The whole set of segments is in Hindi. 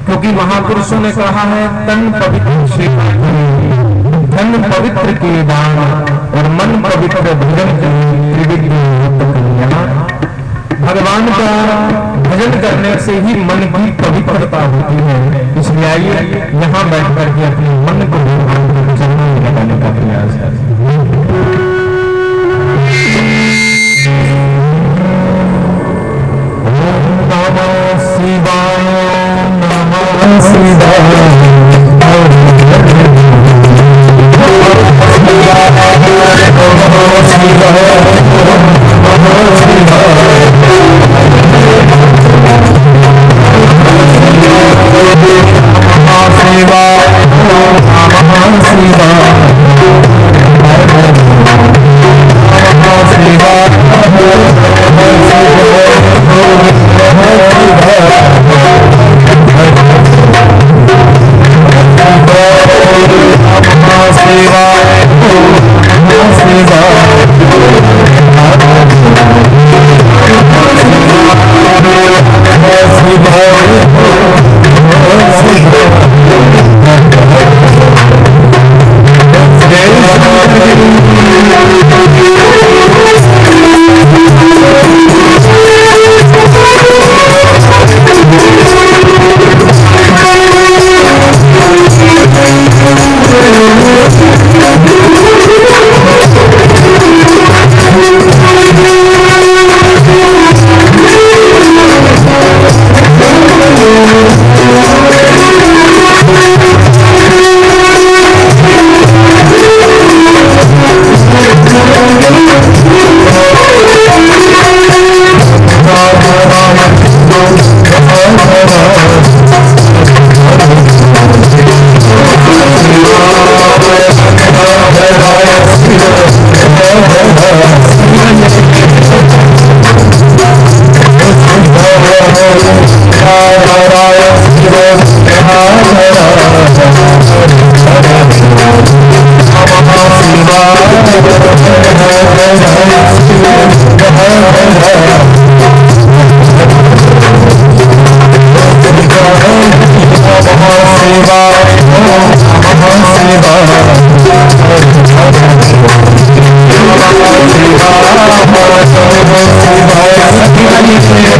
क्योंकि महापुरुषों ने कहा है तन पवित्र से धन पवित्र के दान और मन पवित्र भजन भगवान का भजन करने से ही मन की पवित्रता होती है। इसलिए आइए यहाँ बैठ करके अपने मन को भगवान के चरणों में लगाने का प्रयास करें।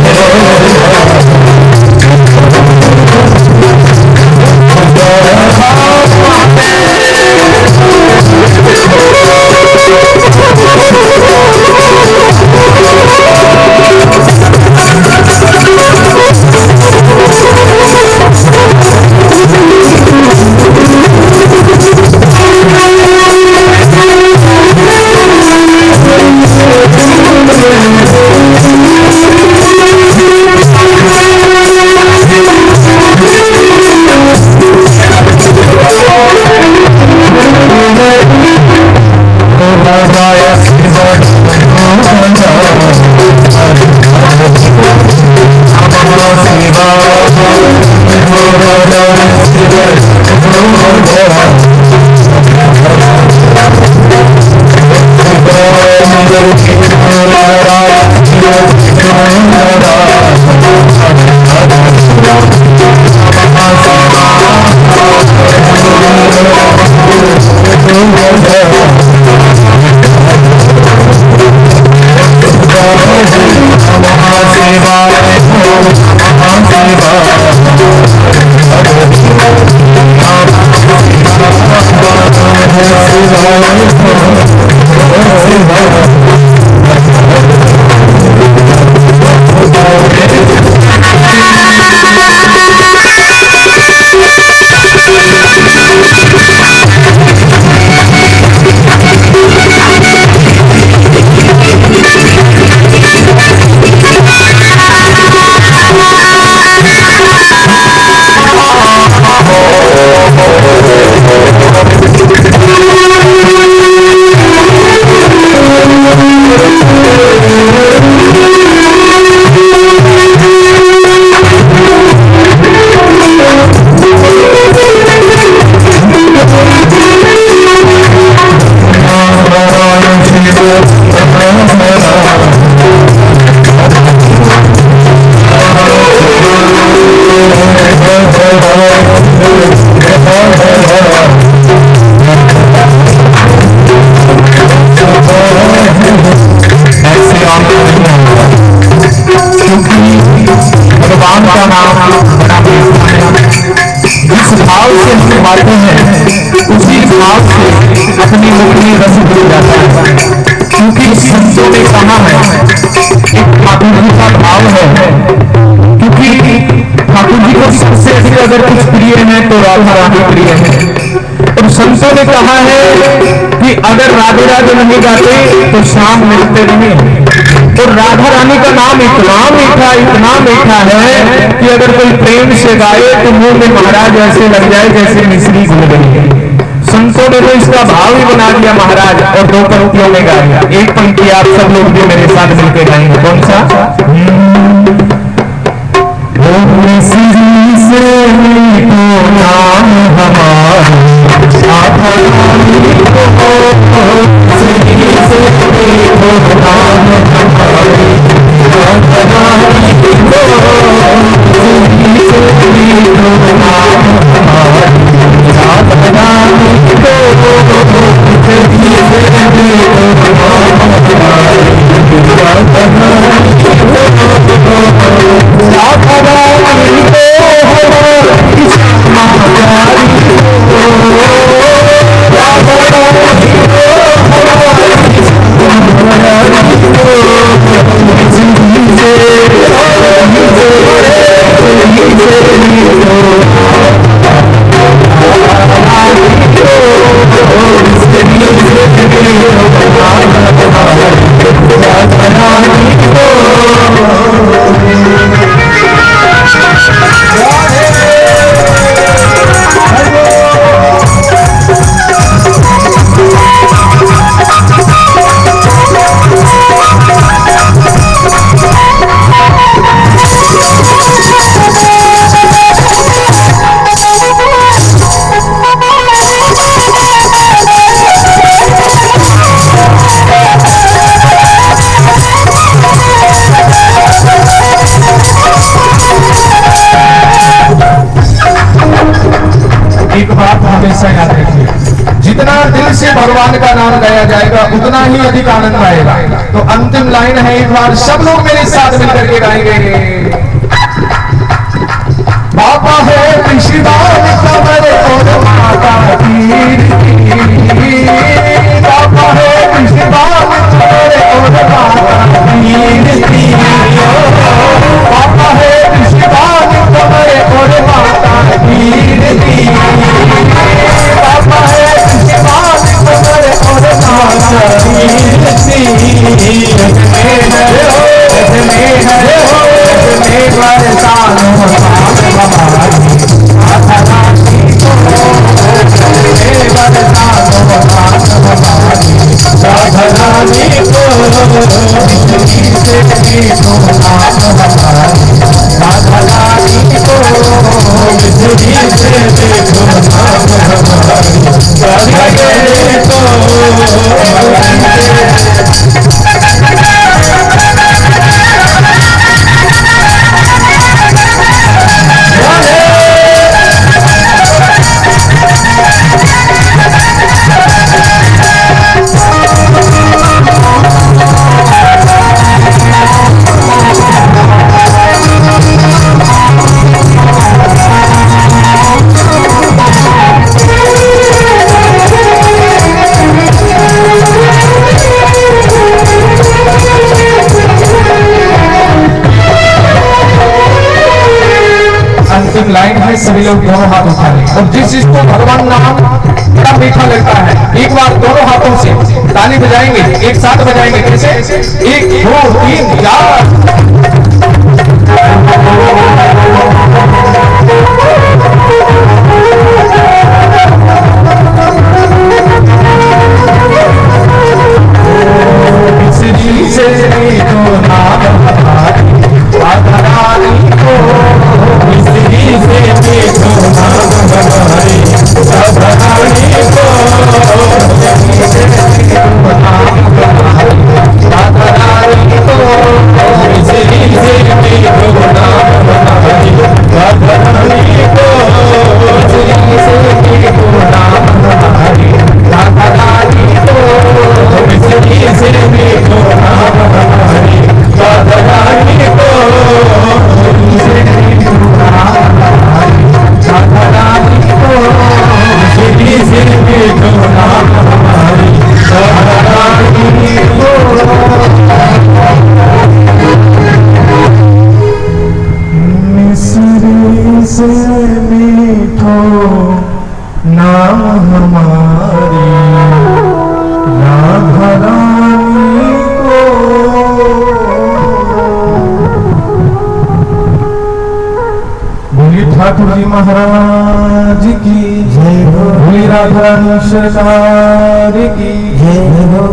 Hare अपनी मुक्ति रस हो जाता है, क्योंकि संतों ने कहा है एक ठाकुर जी का भाव है, क्योंकि ठाकुर जी को सबसे अधिक अगर कुछ प्रिय है तो राधा रानी प्रिय है। और संतों ने कहा है कि अगर राधे राधे नहीं गाते तो शाम मिलते नहीं। और राधा रानी का नाम इतना मीठा है कि अगर कोई प्रेम से गाए तो मुंह में महाराज ऐसे लग जाए जैसे मिश्री घुल गई। संतों ने तो इसका भाव ही बना दिया महाराज, और दो पंक्तियों में गाया। एक पंक्ति आप सब लोग भी मेरे साथ मिलकर गाएंगे। कौन सा? मिश्री से मीठो नाम हमारा, राधा रानी को मिश्री से मीठो नाम हमारी, राधा रानी को मिश्री से मीठो नाम हमारी, राधा रानी को मिश्री से मीठो नाम हमारी, राधा रानी को राधा रानी जितना दिल से भगवान का नाम गाया जाएगा उतना ही अधिक आनंद आएगा। तो अंतिम लाइन है, एक बार सब लोग मेरे साथ मिलकर के गाएंगे। बाबा है ऋषिदान कमर और माता पीर की, बाबा है ऋषिदान कमर और माता पीर की, बाबा है ऋषिदान कमर और माता पीर की, बाबा है ऋषिदान कमर और माता पीर की, सभी लोग दोनों हाथ उठा लें और जिस जिसको भगवान नाम बड़ा मीठा लगता है एक बार दोनों हाथों से ताली बजाएंगे, एक साथ बजाएंगे। कैसे? 1 2 3 4। ठाकुर जी महाराज की जय हो, भोली राधा सरकार की जय हो।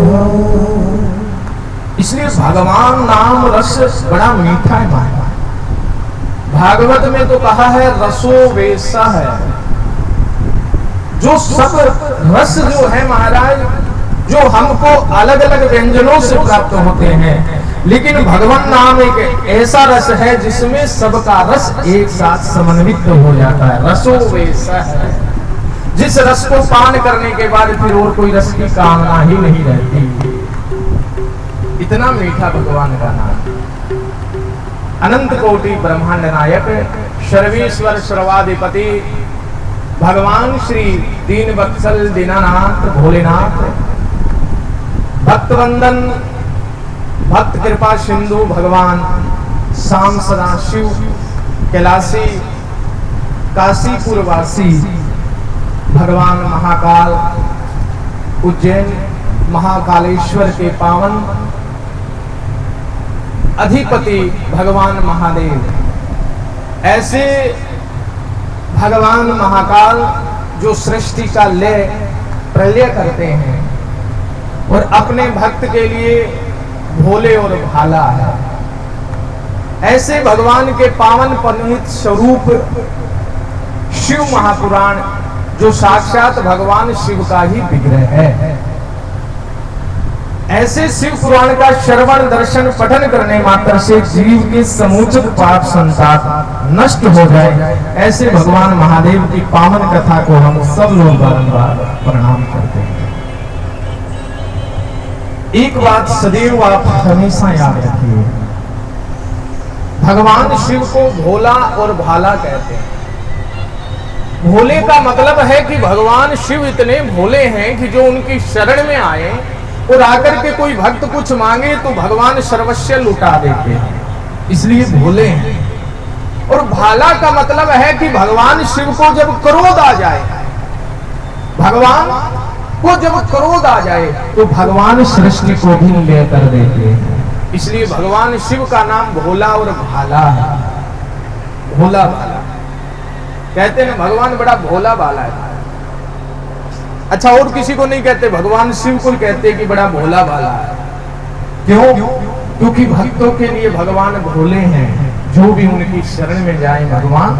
इसलिए भगवान नाम रस बड़ा मीठा है महाराज। भागवत में तो कहा है रसो वैसा है, जो सब रस जो है महाराज, जो हमको अलग अलग व्यंजनों से प्राप्त होते हैं, लेकिन भगवान नाम एक ऐसा रस है जिसमें सबका रस एक साथ समन्वित हो जाता है। रसो वैसा है, जिस रस को पान करने के बाद फिर और कोई रस की कामना ही नहीं रहती। इतना मीठा भगवान का नाम। अनंत कोटि ब्रह्मांड नायक सर्वेश्वर सर्वाधिपति भगवान श्री दीन वत्सल दीनानाथ भोलेनाथ, भक्तवंदन भक्त कृपा सिंधु भगवान शाम सदा शिव कैलाशी काशीपुरवासी भगवान महाकाल उज्जैन महाकालेश्वर के पावन अधिपति भगवान महादेव, ऐसे भगवान महाकाल जो सृष्टि का लय प्रलय करते हैं और अपने भक्त के लिए भोले और भाला है, ऐसे भगवान के पावन परमित स्वरूप शिव महापुराण जो साक्षात भगवान शिव का ही विग्रह है, ऐसे शिव पुराण का श्रवण दर्शन पठन करने मात्र से जीव के समूचित पाप संताप नष्ट हो जाए, ऐसे भगवान महादेव की पावन कथा को हम सब लोग बारंबार प्रणाम करते हैं। एक बात सदैव आप हमेशा याद रखिए, भगवान शिव को भोला और भाला कहते हैं। भोले का मतलब है कि भगवान शिव इतने भोले हैं कि जो उनकी शरण में आए और आकर के कोई भक्त कुछ मांगे तो भगवान सर्वस्व लुटा देते हैं, इसलिए भोले हैं। और भाला का मतलब है कि भगवान शिव को जब क्रोध आ जाए, भगवान को जब क्रोध आ जाए तो भगवान सृष्टि को भी लय कर देते हैं, इसलिए भगवान शिव का नाम भोला और भाला है। भोला भाला कहते हैं, भगवान बड़ा भोला भाला है। अच्छा, और किसी को नहीं कहते, भगवान शिव को कहते कि बड़ा भोला भाला है। क्यों? क्योंकि भक्तों के लिए भगवान भोले हैं, जो भी उनकी शरण में जाए भगवान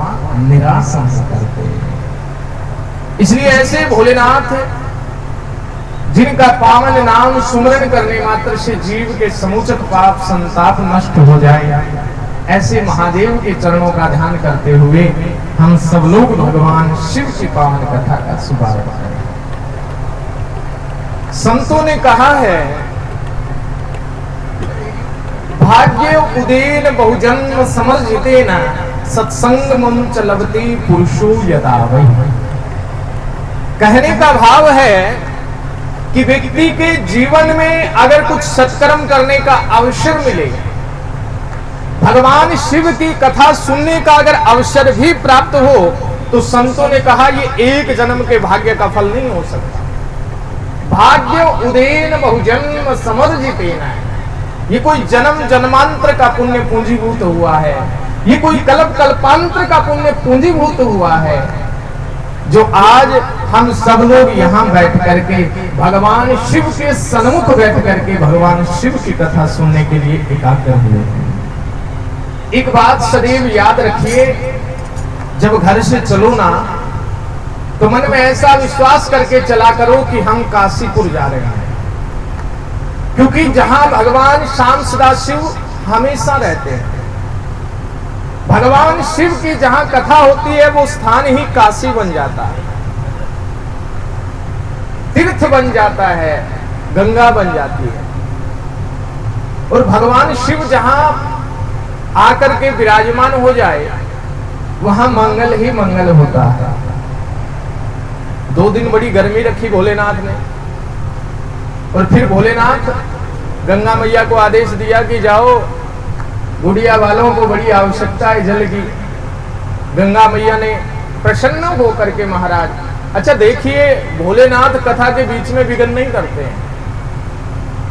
निराश नहीं करते। इसलिए ऐसे भोलेनाथ जिनका पावन नाम सुमरण करने मात्र से जीव के समुचित पाप संताप नष्ट हो जाए, ऐसे महादेव के चरणों का ध्यान करते हुए हम सब लोग भगवान शिव की पावन कथा का शुभारंभ करें। संतों ने कहा है, भाग्य उदेन बहुजन्म समर्जिते न सत्संगमं च लभते पुरुषो यदा वै। कहने का भाव है कि व्यक्ति के जीवन में अगर कुछ सत्कर्म करने का अवसर मिले, भगवान शिव की कथा सुनने का अगर अवसर भी प्राप्त हो, तो संतों ने कहा ये एक जन्म के भाग्य का फल नहीं हो सकता। भाग्य उदेन बहुजन्म समर्जितेन है, ये कोई जन्म जन्मांतर का पुण्य पूंजीभूत हुआ है, ये कोई कल्प कल्पांतर का पुण्य पूंजीभूत हुआ है, जो आज हम सब लोग यहाँ बैठ करके भगवान शिव के सन्मुख बैठ करके भगवान शिव की कथा सुनने के लिए एकाग्र हुए। एक बात सदैव याद रखिए, जब घर से चलो ना तो मन में ऐसा विश्वास करके चला करो कि हम काशीपुर जा रहे हैं, क्योंकि जहां भगवान श्याम सदाशिव हमेशा रहते हैं, भगवान शिव की जहां कथा होती है वो स्थान ही काशी बन जाता है, तीर्थ बन जाता है, गंगा बन जाती है। और भगवान शिव जहां आकर के विराजमान हो जाए वहां मंगल ही मंगल होता है। 2 दिन बड़ी गर्मी रखी भोलेनाथ ने, और फिर भोलेनाथ गंगा मैया को आदेश दिया कि जाओ, गुड़िया वालों को बड़ी आवश्यकता है जल की। गंगा मैया ने प्रसन्न होकर के महाराज, अच्छा देखिए भोलेनाथ कथा के बीच में विघ्न नहीं करते हैं,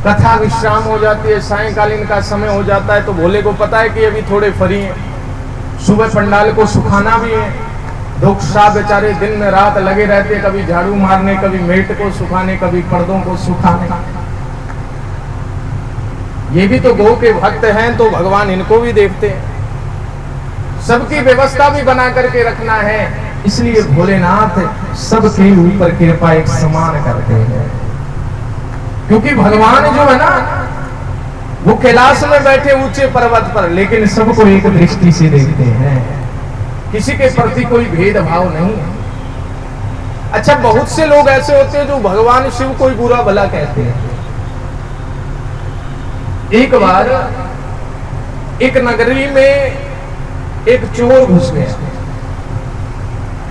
कथा विश्राम हो जाती है, सायंकालीन का समय हो जाता है तो भोले को पता है कि अभी थोड़े फ्री हैं, सुबह पंडाल को सुखाना भी है। दुख साहब बेचारे दिन में रात लगे रहते, कभी झाड़ू मारने, कभी मेट को सुखाने, कभी पर्दों को सुखाने। ये भी तो गौ के भक्त हैं, तो भगवान इनको भी देखते हैं, सबकी व्यवस्था भी बना करके रखना है, इसलिए भोलेनाथ सबके ऊपर कृपा एक समान करते हैं। क्योंकि भगवान जो है ना वो कैलाश में बैठे ऊंचे पर्वत पर, लेकिन सबको एक दृष्टि से देखते हैं, किसी के प्रति कोई भेदभाव नहीं है। अच्छा बहुत से लोग ऐसे होते हैं जो भगवान शिव को बुरा भला कहते हैं। एक बार एक नगरी में एक चोर घुस गया।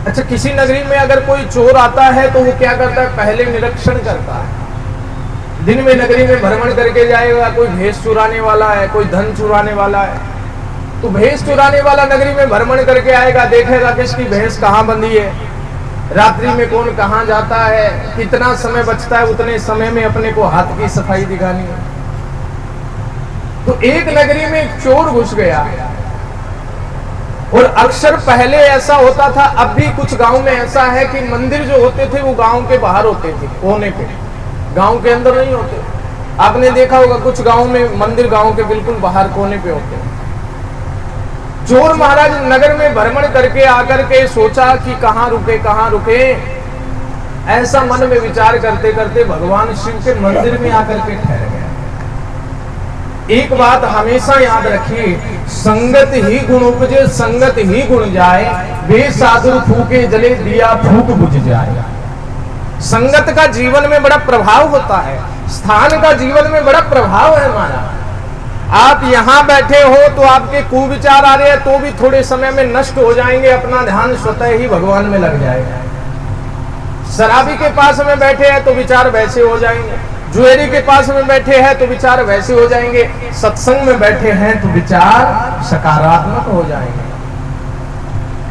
अच्छा किसी नगरी में अगर कोई चोर आता है तो वो क्या करता है, पहले निरीक्षण करता है। दिन में नगरी में भ्रमण करके जाएगा, कोई भेष चुराने वाला है, कोई धन चुराने वाला है, तो भेष चुराने वाला नगरी में भ्रमण करके आएगा, देखेगा किसकी भैंस कहाँ बंधी है, रात्रि में कौन कहाँ जाता है, कितना समय बचता है, उतने समय में अपने को हाथ की सफाई दिखानी है। तो एक नगरी में एक चोर घुस गया, और अक्सर पहले ऐसा होता था, अब भी कुछ गांव में ऐसा है कि मंदिर जो होते थे वो गांव के बाहर होते थे, कोने पे, गांव के अंदर नहीं होते। आपने देखा होगा कुछ गांव में मंदिर गांव के बिल्कुल बाहर कोने पे होते हैं। चोर महाराज नगर में भ्रमण करके आकर के सोचा कि कहाँ रुके, ऐसा मन में विचार करते करते भगवान शिव के मंदिर में आकर के ठहर गया। एक बात हमेशा याद रखिए, संगत ही गुण उपजे, संगत ही गुण जाए, बेसाधु फूके जले दिया फूक बुझ जाए। संगत का जीवन में बड़ा प्रभाव होता है, स्थान का जीवन में बड़ा प्रभाव है हमारा। आप यहाँ बैठे हो तो आपके कुविचार आ रहे हैं तो भी थोड़े समय में नष्ट हो जाएंगे, अपना ध्यान स्वतः ही भगवान में लग जाएगा। शराबी के पास में बैठे हैं तो विचार वैसे हो जाएंगे, ज्वेलरी के पास में बैठे हैं तो विचार वैसे हो जाएंगे, सत्संग में बैठे हैं तो विचार सकारात्मक हो जाएंगे।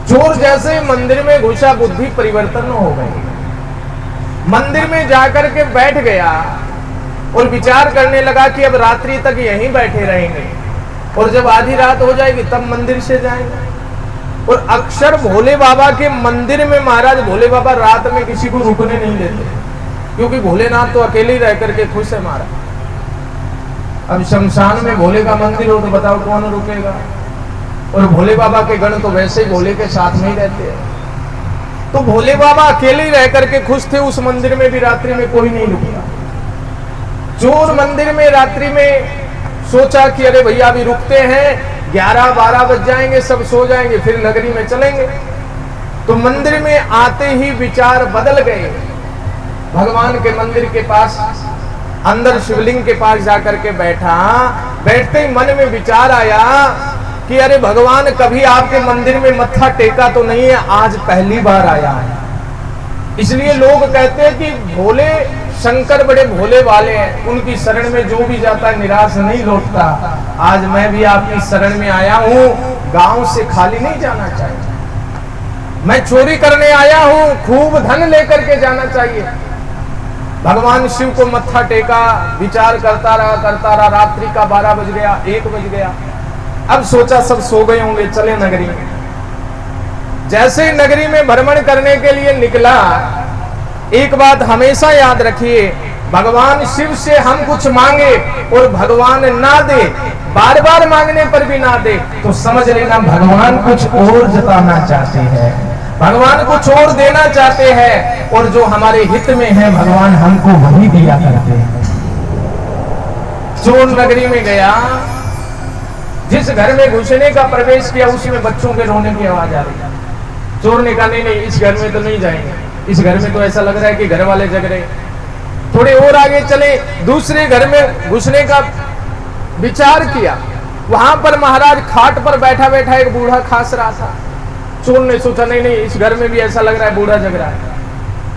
चोर जैसे मंदिर में घुसा बुद्धि परिवर्तन हो गई, मंदिर में जाकर के बैठ गया और विचार करने लगा कि अब रात्रि तक यहीं बैठे रहेंगे, और जब आधी रात हो जाएगी तब मंदिर से जाएंगे। और अक्सर भोले बाबा के मंदिर में महाराज भोले बाबा रात में किसी को रुकने नहीं देते, क्योंकि भोलेनाथ तो अकेले ही रह करके खुश है महाराज। अब शमशान में भोले का मंदिर हो तो बताओ कौन रुकेगा, और भोले बाबा के गण तो वैसे ही भोले के साथ में ही रहते हैं। तो भोले बाबा अकेले ही रह करके खुश थे, उस मंदिर में भी रात्रि में कोई नहीं रुका। चोर मंदिर में रात्रि में सोचा कि अरे भैया अभी रुकते हैं, 11-12 बज जाएंगे, सब सो जाएंगे, फिर नगरी में चलेंगे। तो मंदिर में आते ही विचार बदल गए। भगवान के मंदिर के पास अंदर शिवलिंग के पास जाकर के बैठा, बैठते ही मन में विचार आया कि अरे भगवान कभी आपके मंदिर में मत्था टेका तो नहीं है, आज पहली बार आया है। इसलिए लोग कहते हैं कि भोले शंकर बड़े भोले वाले हैं, उनकी शरण में जो भी जाता है निराश नहीं लौटता। आज मैं भी आपकी शरण में आया हूं, गांव से खाली नहीं जाना चाहिए। मैं चोरी करने आया हूं, खूब धन लेकर के जाना चाहिए। भगवान शिव को मत्था टेका, विचार करता रहा। रात्रि का 12 बज गया, 1 बज गया। अब सोचा सब सो गए होंगे, चले नगरी में। जैसे ही नगरी में भ्रमण करने के लिए निकला, एक बात हमेशा याद रखिए, भगवान शिव से हम कुछ मांगे और भगवान ना दे, बार बार मांगने पर भी ना दे, तो समझ लेना भगवान कुछ और जताना चाहते हैं, भगवान कुछ और देना चाहते हैं, और जो हमारे हित में है भगवान हमको वही दिया करते हैं। चोर नगरी में गया, जिस घर में घुसने का प्रवेश किया उसमें बच्चों के रोने की आवाज आ रही है। चोर ने कहा नहीं, इस घर में तो नहीं जाएंगे, इस घर में तो ऐसा लग रहा है कि घर वाले जग रहे। थोड़े और आगे चले, दूसरे घर में घुसने का विचार किया, वहां पर महाराज खाट पर बैठा बैठा एक बूढ़ा खास रहा था। चोर ने सोचा नहीं, इस घर में भी ऐसा लग रहा है बूढ़ा जग रहा है।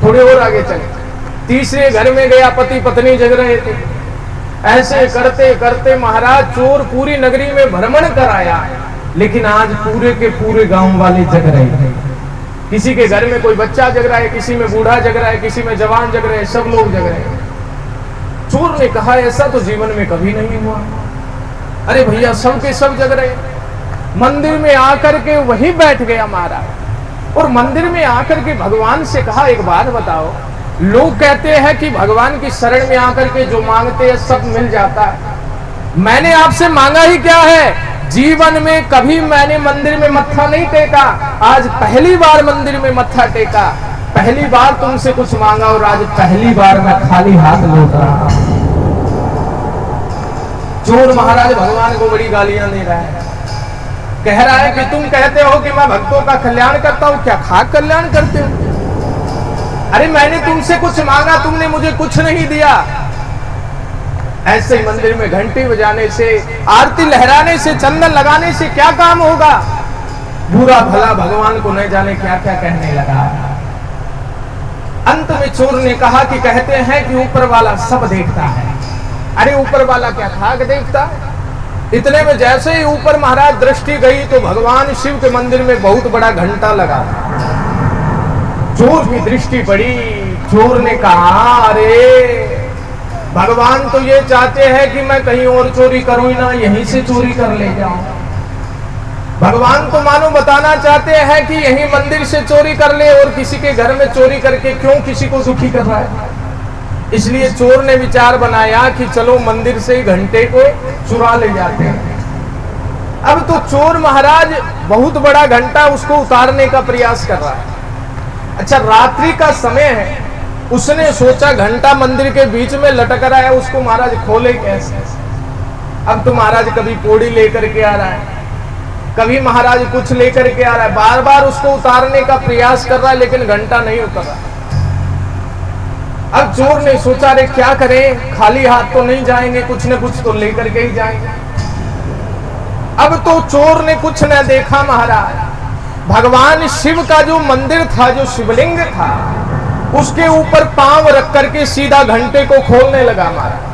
थोड़े और आगे चले, तीसरे घर में गया, पति पत्नी जग रहे थे। ऐसे करते करते महाराज चोर पूरी नगरी में भ्रमण कराया, लेकिन आज पूरे के पूरे गांव वाले जग रहे थे। किसी के घर में कोई बच्चा जग रहा है, किसी में बूढ़ा जग रहा है, किसी में जवान जग रहे हैं, सब लोग जग रहे हैं। चोर ने कहा ऐसा तो जीवन में कभी नहीं हुआ। अरे भैया सब के सब जग रहे। मंदिर में आकर के वही बैठ गया महाराज, और मंदिर में आकर के भगवान से कहा एक बात बताओ, लोग कहते हैं कि भगवान की शरण में आकर के जो मांगते हैं सब मिल जाता है, मैंने आपसे मांगा ही क्या है? जीवन में कभी मैंने मंदिर में मत्था नहीं टेका, आज पहली बार मंदिर में मत्था टेका, पहली बार तुमसे कुछ मांगा और आज पहली बार मैं खाली हाथ लौट रहा। चोर महाराज भगवान को बड़ी गालियां दे रहा है, कह रहा है कि तुम कहते हो कि मैं भक्तों का कल्याण करता हूं, क्या खाक कल्याण करते हो? अरे मैंने तुमसे कुछ मांगा, तुमने मुझे कुछ नहीं दिया। ऐसे ही मंदिर में घंटी बजाने से, आरती लहराने से, चंदन लगाने से क्या काम होगा? बुरा भला भगवान को नहीं जाने क्या क्या कहने लगा। अंत में चोर ने कहा कि कहते हैं कि ऊपर वाला सब देखता है। अरे ऊपर वाला क्या खाक देखता है? इतने में जैसे ही ऊपर महाराज दृष्टि गई तो भगवान शिव के मंदिर में बहुत बड़ा घंटा लगा। चोर की दृष्टि पड़ी, चोर ने कहा अरे भगवान तो ये चाहते हैं कि मैं कहीं और चोरी करूं ही ना, यहीं से चोरी कर ले जाऊं। भगवान तो मानो बताना चाहते हैं कि यहीं मंदिर से चोरी कर ले, और किसी के घर में चोरी करके क्यों किसी को दुखी कर रहा है। इसलिए चोर ने विचार बनाया कि चलो मंदिर से ही घंटे को चुरा ले जाते हैं। अब तो चोर महाराज बहुत बड़ा घंटा उसको उतारने का प्रयास कर रहा है। अच्छा रात्रि का समय है, उसने सोचा घंटा मंदिर के बीच में लटक रहा है, उसको महाराज खोले कैसे। अब तो महाराज कभी पोड़ी लेकर के आ रहा है, कभी महाराज कुछ लेकर के आ रहा है, बार बार उसको उतारने का प्रयास कर रहा है, लेकिन घंटा नहीं उतर रहा। अब चोर ने सोचा रे क्या करें, खाली हाथ तो नहीं जाएंगे, कुछ न कुछ तो लेकर के ही जाएंगे। अब तो चोर ने कुछ न देखा महाराज, भगवान शिव का जो मंदिर था, जो शिवलिंग था, उसके ऊपर पांव रख करके सीधा घंटे को खोलने लगा महाराज।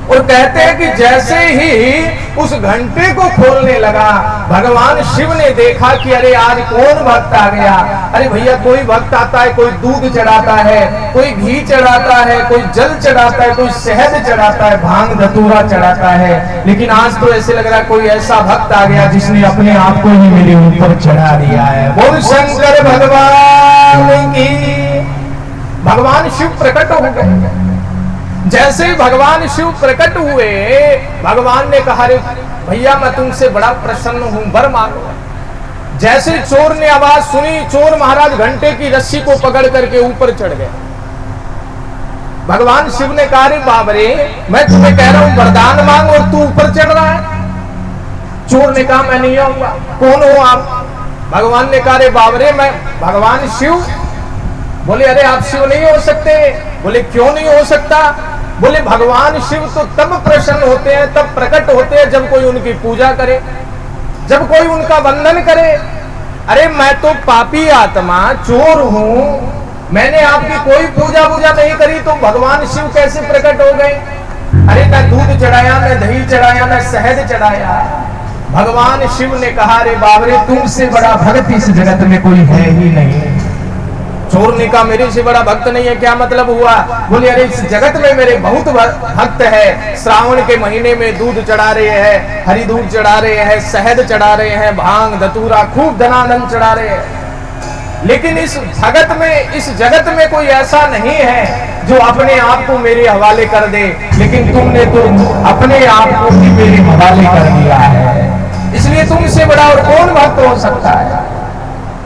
और कहते हैं कि जैसे ही उस घंटे को खोलने लगा, भगवान शिव ने देखा कि अरे आज कौन भक्त आ गया। अरे भैया कोई भक्त आता है, कोई दूध चढ़ाता है, कोई घी चढ़ाता है, कोई जल चढ़ाता है, कोई शहद चढ़ाता है, भांग धतूरा चढ़ाता है, लेकिन आज तो ऐसे लग रहा है कोई ऐसा भक्त आ गया जिसने अपने आप को ही मेरे ऊपर चढ़ा दिया है। बोल शंकर भगवान की। भगवान शिव प्रकट हो गए। जैसे ही भगवान शिव प्रकट हुए, भगवान ने कहा रे भैया मैं तुमसे बड़ा प्रसन्न हूं, वर मांगो। जैसे चोर ने आवाज सुनी, चोर महाराज घंटे की रस्सी को पकड़ करके ऊपर चढ़ गया। भगवान शिव ने कहा रे बाप रे, मैं तुम्हें कह रहा हूं वरदान मांग और तू ऊपर चढ़ रहा है। चोर ने कहा मैं नहीं आऊंगा। कौन हो आप? भगवान ने कहा रे बाप रे मैं भगवान शिव। बोले अरे आप शिव नहीं हो सकते। बोले क्यों नहीं हो सकता? बोले भगवान शिव तो तब प्रसन्न होते हैं, तब प्रकट होते हैं जब कोई उनकी पूजा करे, जब कोई उनका वंदन करे। अरे मैं तो पापी आत्मा चोर हूं, मैंने आपकी कोई पूजा नहीं करी, तो भगवान शिव कैसे प्रकट हो गए? अरे न दूध चढ़ाया, न दही चढ़ाया, न शहद चढ़ाया, भगवान शिव ने कहा, रे बाबरे, तुमसे बड़ा भक्त इस जगत में कोई है ही नहीं। चोर ने कहा, मेरे से बड़ा भक्त नहीं है, क्या मतलब हुआ? बोले, अरे इस जगत में मेरे बहुत भक्त है। श्रावण के महीने में दूध चढ़ा रहे हैं, हरी दूध चढ़ा रहे हैं, शहद चढ़ा रहे हैं, भांग धतूरा खूब धनानंद चढ़ा रहे हैं। लेकिन इस भगत में, इस जगत में कोई ऐसा नहीं है जो अपने आप को मेरे हवाले कर दे। लेकिन तुमने तो अपने आप को भी मेरे हवाले कर दिया है, इसलिए तुमसे बड़ा और कौन भक्त हो सकता है?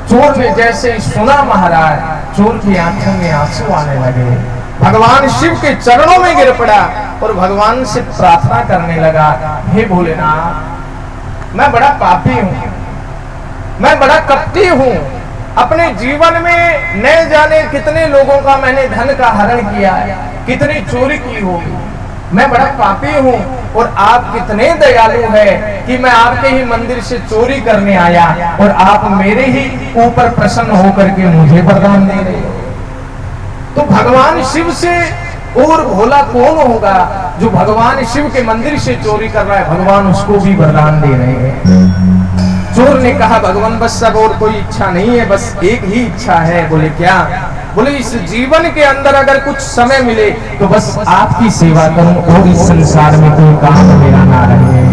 चोर ने जैसे सुना महाराज, चोर की आंखों में आंसू आने लगे। भगवान शिव के चरणों में गिर पड़ा और भगवान से प्रार्थना करने लगा, हे भोलेनाथ, मैं बड़ा पापी हूं, मैं बड़ा कपटी हूं। अपने जीवन में न जाने कितने लोगों का मैंने धन का हरण किया है, कितनी चोरी की होगी। मैं बड़ा पापी हूं और आप कितने दयालु हैं कि मैं आपके ही मंदिर से चोरी करने आया और आप मेरे ही ऊपर प्रसन्न होकर के मुझे वरदान दे रहे हो। तो भगवान शिव से और भोला कौन होगा जो भगवान शिव के मंदिर से चोरी कर रहा है? भगवान उसको भी वरदान दे रहे हैं। चोर ने कहा, भगवान बस अब और कोई इच्छा नहीं है, बस एक ही इच्छा है। बोले, क्या? बोले, इस जीवन के अंदर अगर कुछ समय मिले तो बस आपकी सेवा करूं और इस संसार में कोई काम मेरा ना रहे।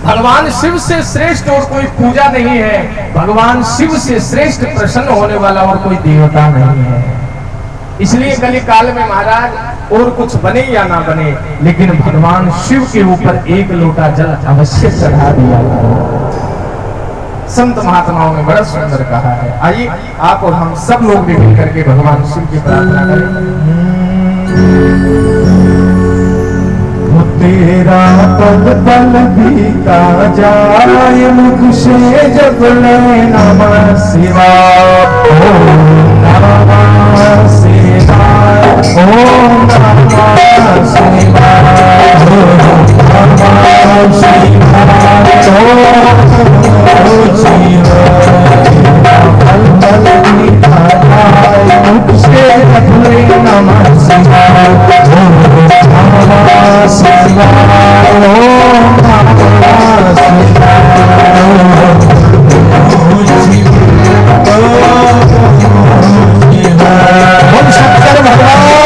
भगवान शिव से श्रेष्ठ और कोई पूजा नहीं है, भगवान शिव से श्रेष्ठ प्रसन्न होने वाला और कोई देवता नहीं है। इसलिए कली काल में महाराज और कुछ बने या ना बने, लेकिन भगवान शिव के ऊपर एक लोटा जल अवश्य चढ़ा दिया। संत महात्माओं ने बड़ा सुंदर कहा है। आइए आप और हम सब लोग भी मिलकर के भगवान शिव की प्रार्थना करें। तेरा पल पल बीता जाए, मुख से जब ले नमः शिवाय, ओम नमः शिवाय, ओम नमः शिवाय, ओम नमः शिवाय, ओम शिवाय। पल पल बीता जाए, मुख से जब ले नमः शिवाय, ओम नमः शिवाय, ओम नमः शिवाय। बोल शंकर भगवान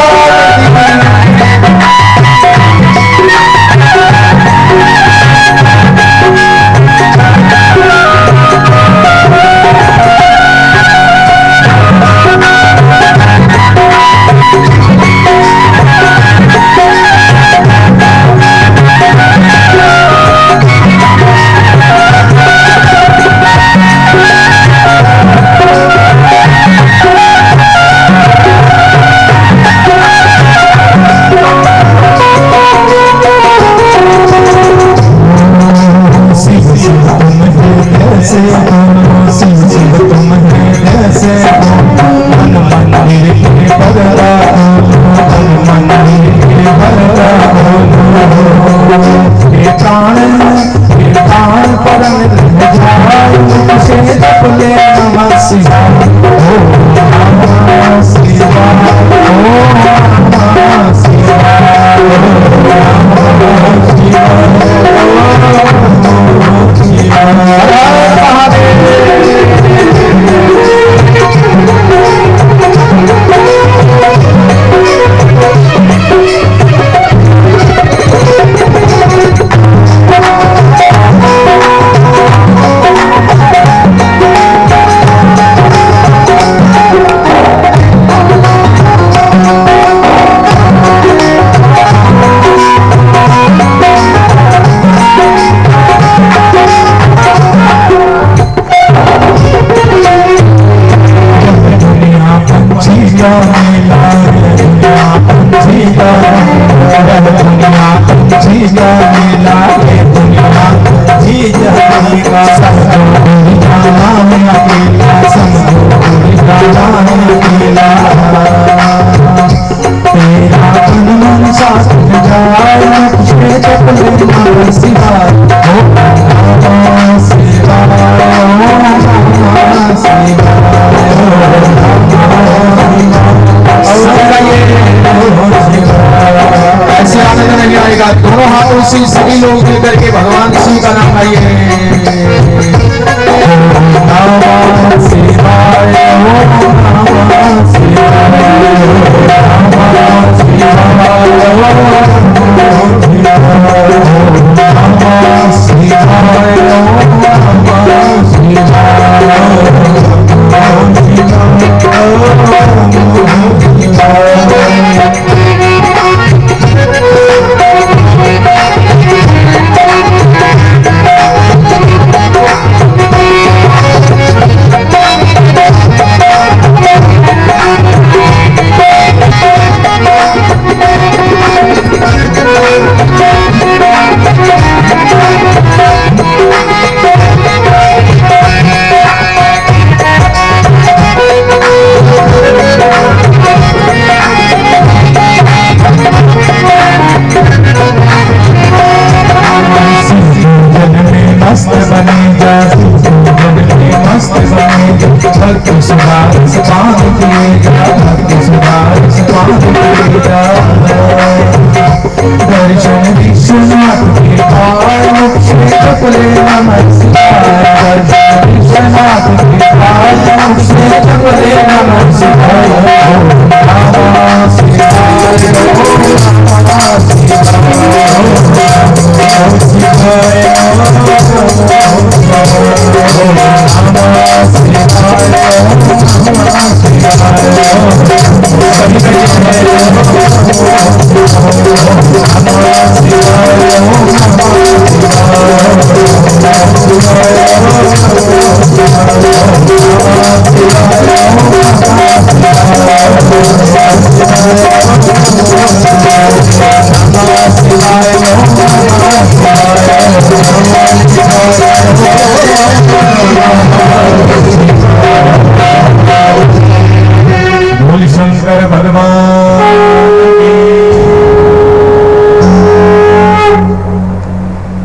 ऐसे आनंद नहीं आएगा। दोनों हाथों से सभी लोग मिलकर के भगवान शिव का नाम आइए। नमः शिवाय, नमः शिवाय, नमः दर्शन विश्वनाथ के पार मुख से चपले नमः शिवाय, दर्शन विश्वनाथ के पार मुख से चपले नमः शिवाय, नमः शिवाय, नमः बोल शंकर भगवान।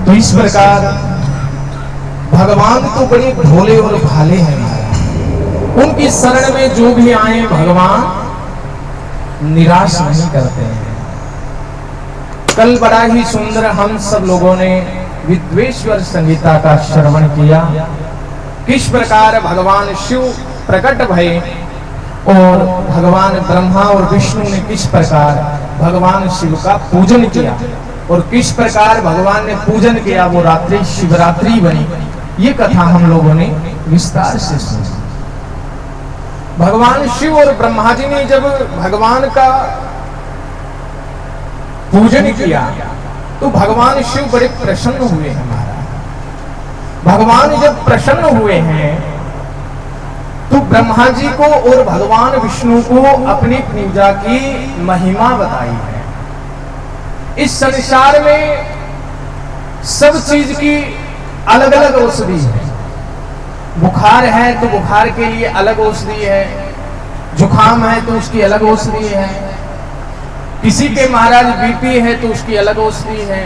तो इस प्रकार भगवान तो बड़े भोले और भाले हैं। उनकी शरण में जो भी आए भगवान निराश नहीं करते हैं। कल बड़ा ही सुंदर हम सब लोगों ने विद्वेश्वर संहिता का श्रवण किया। किस प्रकार भगवान शिव प्रकट भये और भगवान ब्रह्मा और विष्णु ने किस प्रकार भगवान शिव का पूजन किया और किस प्रकार भगवान ने पूजन किया, वो रात्रि शिवरात्रि बनी। ये कथा हम लोगों ने विस्तार से सुनी। भगवान शिव और ब्रह्मा जी ने जब भगवान का पूजन किया तो भगवान शिव बड़े प्रसन्न हुए। हमारा भगवान जब प्रसन्न हुए हैं तो ब्रह्मा जी को और भगवान विष्णु को अपनी पूजा की महिमा बताई है। इस संसार में सब चीज की अलग अलग औषधि है। बुखार है तो बुखार के लिए अलग औषधि है, जुकाम है तो उसकी अलग औषधि है, किसी के महाराज बीपी है तो उसकी अलग औषधि है,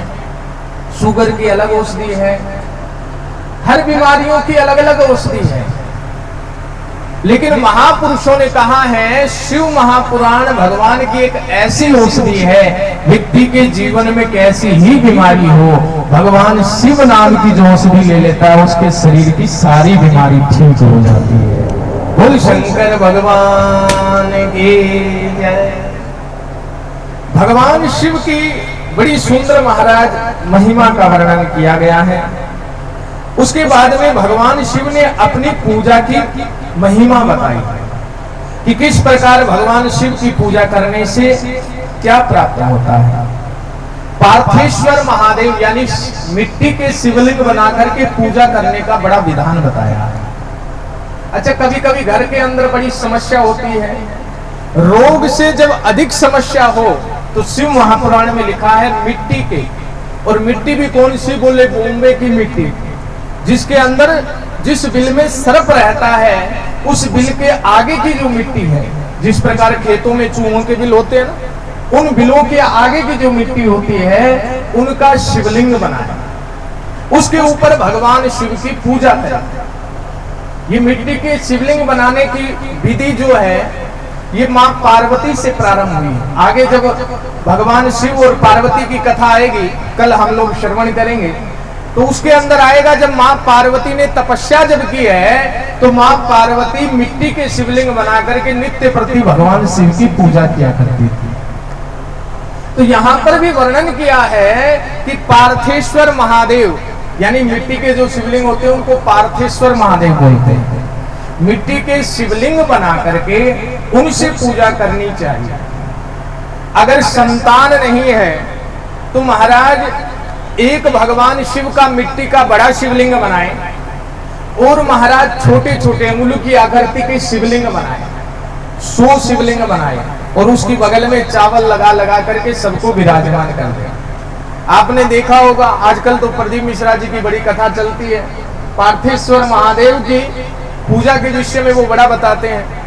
शुगर की अलग औषधि है, हर बीमारियों की अलग अलग औषधि है। लेकिन महापुरुषों ने कहा है शिव महापुराण भगवान की एक ऐसी औषधि है, व्यक्ति के जीवन में कैसी ही बीमारी हो भगवान शिव नाम की जो औषधि ले लेता है उसके शरीर की सारी बीमारी ठीक हो जाती है। बोल शंकर भगवान की जय। भगवान शिव की बड़ी सुंदर महाराज महिमा का वर्णन किया गया है। उसके बाद में भगवान शिव ने अपनी पूजा की महिमा बताई कि किस प्रकार भगवान शिव की पूजा करने से क्या प्राप्त होता है। पार्थेश्वर महादेव यानी मिट्टी के शिवलिंग बनाकर के पूजा करने का बड़ा विधान बताया है। अच्छा, कभी कभी घर के अंदर बड़ी समस्या होती है, रोग से जब अधिक समस्या हो तो शिव महापुराण में लिखा है मिट्टी के, और मिट्टी भी कौन सी बोले, बॉम्बे की मिट्टी, जिसके अंदर जिस बिल में सर्प रहता है उस बिल के आगे की जो मिट्टी है, जिस प्रकार खेतों में चूहों के बिल होते हैं ना, उन बिलों के आगे की जो मिट्टी होती है उनका शिवलिंग बनाया, उसके ऊपर भगवान शिव की पूजा करें। ये मिट्टी के शिवलिंग बनाने की विधि जो है ये मां पार्वती से प्रारंभ हुई। आगे जब भगवान शिव और पार्वती की कथा आएगी, कल हम लोग श्रवण करेंगे, तो उसके अंदर आएगा जब मां पार्वती ने तपस्या जब की है, तो मां पार्वती मिट्टी के शिवलिंग बना करके नित्य प्रति भगवान शिव की पूजा किया करती थी। तो यहां पर भी वर्णन किया है कि पार्थेश्वर महादेव, यानी मिट्टी के जो शिवलिंग होते हैं उनको पार्थेश्वर महादेव बोलते हैं। मिट्टी के शिवलिंग बना करके उनसे पूजा करनी चाहिए। अगर संतान नहीं है तो महाराज एक भगवान शिव का मिट्टी का बड़ा शिवलिंग बनाए और महाराज छोटे छोटे अंगुली की आकृति के शिवलिंग बनाए, 100 शिवलिंग बनाए और उसकी बगल में चावल लगा लगा करके सबको विराजमान कर दे। आपने देखा होगा आजकल तो प्रदीप मिश्रा जी की बड़ी कथा चलती है, पार्थेश्वर महादेव की पूजा के विषय में वो बड़ा बताते हैं।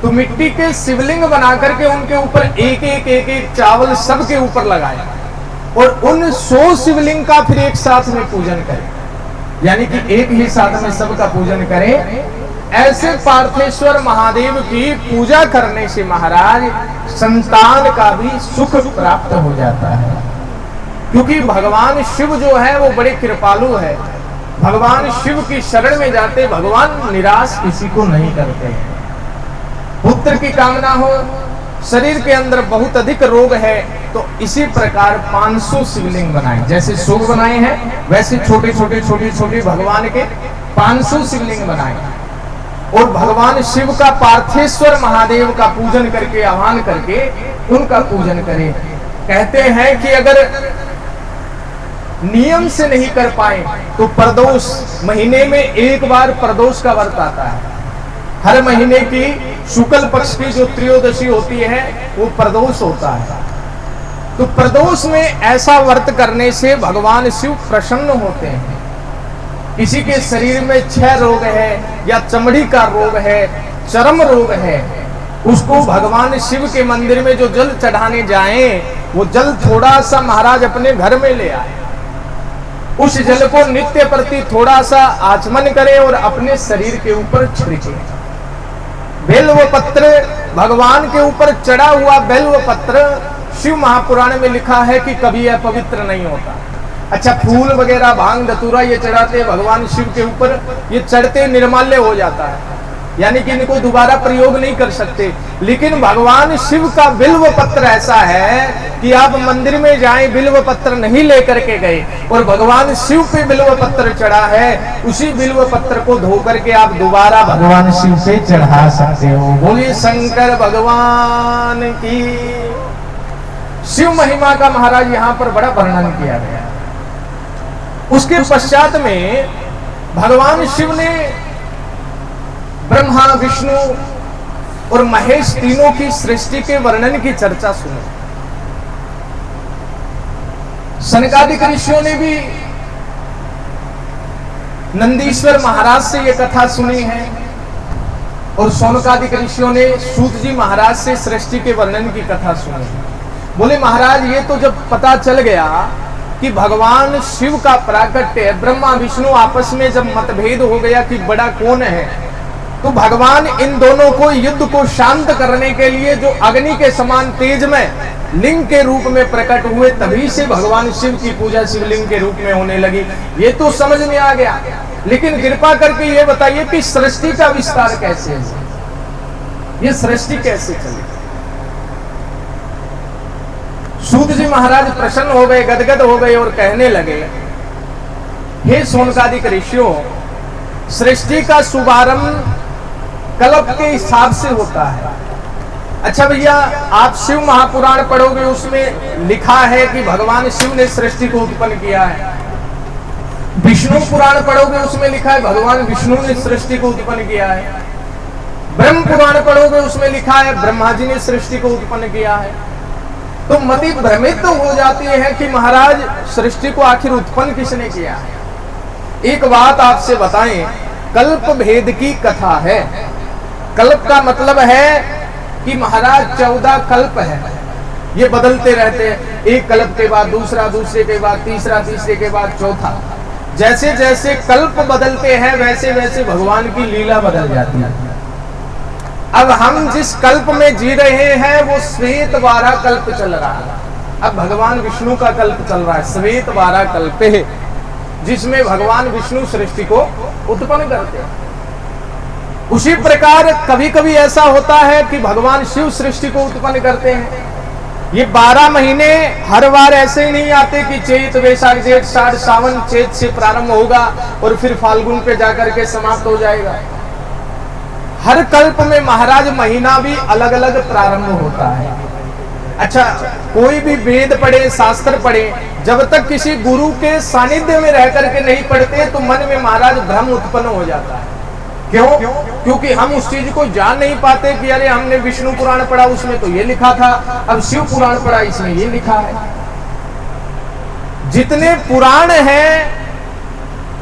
तो मिट्टी के शिवलिंग बना करके उनके ऊपर एक एक चावल सबके ऊपर लगाए और उन 100 शिवलिंग का फिर एक साथ में पूजन करें, यानी कि एक ही साथ में सबका पूजन करें। ऐसे पार्थेश्वर महादेव की पूजा करने से महाराज संतान का भी सुख प्राप्त हो जाता है, क्योंकि भगवान शिव जो है वो बड़े कृपालु है। भगवान शिव की शरण में जाते भगवान निराश किसी को नहीं करते हैं। पुत्र की कामना हो, शरीर के अंदर बहुत अधिक रोग है, तो इसी प्रकार 500 शिवलिंग बनाए, जैसे 100 बनाए हैं वैसे छोटे छोटे भगवान के 500 शिवलिंग बनाए और भगवान शिव का पार्थेश्वर महादेव का पूजन करके आह्वान करके उनका पूजन करें। कहते हैं कि अगर नियम से नहीं कर पाए तो प्रदोष, महीने में एक बार प्रदोष का व्रत आता है। हर महीने की शुक्ल पक्ष की जो त्रयोदशी होती है वो प्रदोष होता है। तो प्रदोष में ऐसा व्रत करने से भगवान शिव प्रसन्न होते हैं। किसी के शरीर में क्षय रोग है या चमड़ी का रोग है, चर्म रोग है, उसको भगवान शिव के मंदिर में जो जल चढ़ाने जाएं, वो जल थोड़ा सा महाराज अपने घर में ले आए, उस जल को नित्य प्रति थोड़ा सा आचमन करें और अपने शरीर के ऊपर छिड़के। बेल्व पत्र, भगवान के ऊपर चढ़ा हुआ बेल्व पत्र शिव महापुराण में लिखा है कि कभी यह पवित्र नहीं होता। अच्छा, फूल वगैरह भांग धतूरा ये चढ़ाते भगवान शिव के ऊपर, ये चढ़ते निर्माल्य हो जाता है, यानी कि इनको दोबारा प्रयोग नहीं कर सकते। लेकिन भगवान शिव का बिल्व पत्र ऐसा है कि आप मंदिर में जाएं, बिल्व पत्र नहीं लेकर के गए और भगवान शिव पे बिल्व पत्र चढ़ा है, उसी बिल्व पत्र को धो करके आप दोबारा भगवान शिव पे चढ़ा सकते हो। बोलिए शंकर भगवान की। शिव महिमा का महाराज यहाँ पर बड़ा वर्णन किया गया। उसके पश्चात में भगवान शिव ने ब्रह्मा, विष्णु और महेश तीनों की सृष्टि के वर्णन की चर्चा सुनी। सनकादिक ऋषियों ने भी नंदीश्वर महाराज से यह कथा सुनी है और सौनकादिक ऋषियों ने सूत जी महाराज से सृष्टि के वर्णन की कथा सुनी। बोले महाराज, ये तो जब पता चल गया कि भगवान शिव का प्राकट्य है, ब्रह्मा विष्णु आपस में जब मतभेद हो गया कि बड़ा कौन है, तो भगवान इन दोनों को युद्ध को शांत करने के लिए जो अग्नि के समान तेज में लिंग के रूप में प्रकट हुए, तभी से भगवान शिव की पूजा शिवलिंग के रूप में होने लगी। ये तो समझ में आ गया, लेकिन कृपा करके ये बताइए कि सृष्टि का विस्तार कैसे है, ये सृष्टि कैसे चली। सूत जी महाराज प्रसन्न हो गए, गदगद हो गए और कहने लगे, हे सौनकादिक ऋषियों, सृष्टि का शुभारंभ कल्प के हिसाब से होता है। अच्छा भैया, आप शिव महापुराण पढ़ोगे, उसमें लिखा है कि भगवान शिव ने सृष्टि को उत्पन्न किया है। विष्णु पुराण पढ़ोगे, उसमें लिखा है भगवान विष्णु ने सृष्टि को उत्पन्न किया है। ब्रह्म पुराण पढ़ोगे, उसमें लिखा है ब्रह्मा जी ने सृष्टि को उत्पन्न किया है। तो मति भ्रमित तो हो जाती है कि महाराज सृष्टि को आखिर उत्पन्न किसने किया है। एक बात आपसे बताएं, कल्प भेद की कथा है। कल्प का मतलब है कि महाराज 14 कल्प है, ये बदलते रहते हैं। एक कल्प के बाद दूसरा, दूसरे के बाद तीसरा, तीसरे के बाद चौथा। जैसे जैसे कल्प बदलते हैं वैसे वैसे भगवान की लीला बदल जाती है। अब हम जिस कल्प में जी रहे हैं वो श्वेत वारा कल्प चल रहा है। अब भगवान विष्णु का कल्प चल रहा है, श्वेत वारा कल्प है, जिसमें भगवान विष्णु सृष्टि को उत्पन्न करते हैं। उसी प्रकार कभी कभी ऐसा होता है कि भगवान शिव सृष्टि को उत्पन्न करते हैं। ये 12 महीने हर बार ऐसे ही नहीं आते कि चैत वैशाख जेठ साढ़ सावन, चैत से प्रारंभ होगा और फिर फाल्गुन पे जाकर के समाप्त हो जाएगा। हर कल्प में महाराज महीना भी अलग अलग प्रारंभ होता है। अच्छा, कोई भी वेद पढ़े, शास्त्र पढ़े, जब तक किसी गुरु के सानिध्य में रह करके नहीं पढ़ते तो मन में महाराज भ्रम उत्पन्न हो जाता है। क्यों? क्योंकि हम उस चीज को जान नहीं पाते कि अरे हमने विष्णु पुराण पढ़ा, उसमें तो ये लिखा था, अब शिव पुराण पढ़ा, इसमें ये लिखा है। जितने पुराण हैं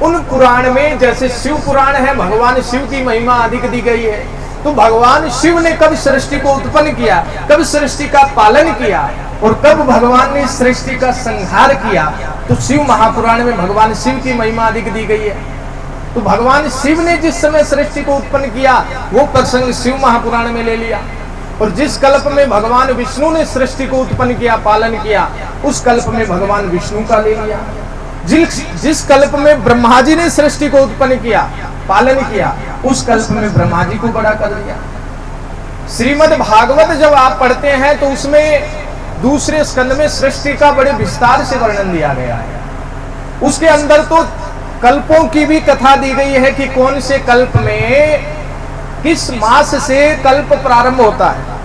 उन पुराण में, जैसे शिव पुराण है, भगवान शिव की महिमा अधिक दी गई है। तो भगवान शिव ने कब सृष्टि को उत्पन्न किया, कब सृष्टि का पालन किया और कब भगवान ने सृष्टि का संहार किया, तो शिव महापुराण में भगवान शिव की महिमा अधिक दी गई है। तो भगवान शिव ने जिस समय सृष्टि को उत्पन्न किया वो प्रसंग शिव महापुराण में ले लिया, और जिस कल्प में भगवान विष्णु ने सृष्टि को उत्पन्न किया, पालन किया, उस कल्प में भगवान विष्णु का ले लिया। जिस कल्प में ब्रह्मा जी ने सृष्टि को उत्पन्न किया, पालन किया, उस कल्प में ब्रह्मा जी को बड़ा कर दिया। श्रीमद् भागवत जब आप पढ़ते हैं तो उसमें दूसरे स्कंद में सृष्टि का बड़े विस्तार से वर्णन दिया गया है। उसके अंदर तो कल्पों की भी कथा दी गई है कि कौन से कल्प में किस मास से कल्प प्रारंभ होता है।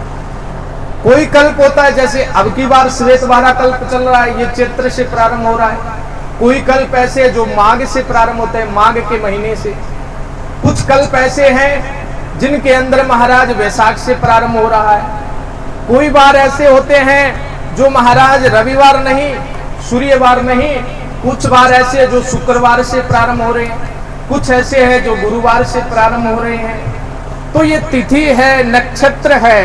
कोई कल्प होता है, जैसे अब की बार श्वेत वारा कल्प चल रहा है, ये चैत्र से प्रारंभ हो रहा है। कोई कल्प ऐसे है जो माघ से प्रारंभ होता है, माघ के महीने से। कुछ कल्प ऐसे हैं जिनके अंदर महाराज वैशाख से प्रारंभ हो रहा है। कोई बार ऐसे होते हैं जो महाराज रविवार नहीं, सूर्यवार नहीं, कुछ बार ऐसे है जो शुक्रवार से प्रारंभ हो रहे हैं, कुछ ऐसे हैं जो गुरुवार से प्रारंभ हो रहे हैं। तो ये तिथि है, नक्षत्र है,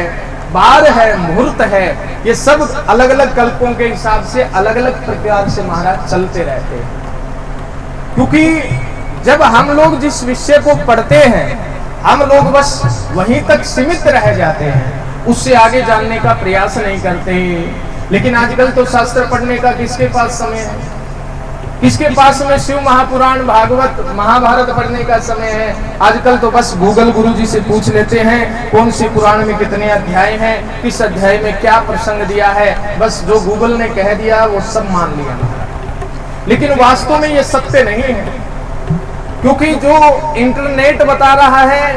बार है, मुहूर्त है, ये सब अलग अलग कल्पों के हिसाब से अलग अलग प्रकार से महाराज चलते रहते हैं। क्योंकि जब हम लोग जिस विषय को पढ़ते हैं, हम लोग बस वहीं तक सीमित रह जाते हैं, उससे आगे जानने का प्रयास नहीं करते। लेकिन आजकल तो शास्त्र पढ़ने का किसके पास समय है? किसके पास में शिव महापुराण, भागवत, महाभारत पढ़ने का समय है? आजकल तो बस गूगल गुरुजी से पूछ लेते हैं कौन सी पुराण में कितने अध्याय हैं, किस अध्याय में क्या प्रसंग दिया है, बस जो गूगल ने कह दिया वो सब मान लिया। लेकिन वास्तव में ये सत्य नहीं है, क्योंकि जो इंटरनेट बता रहा है,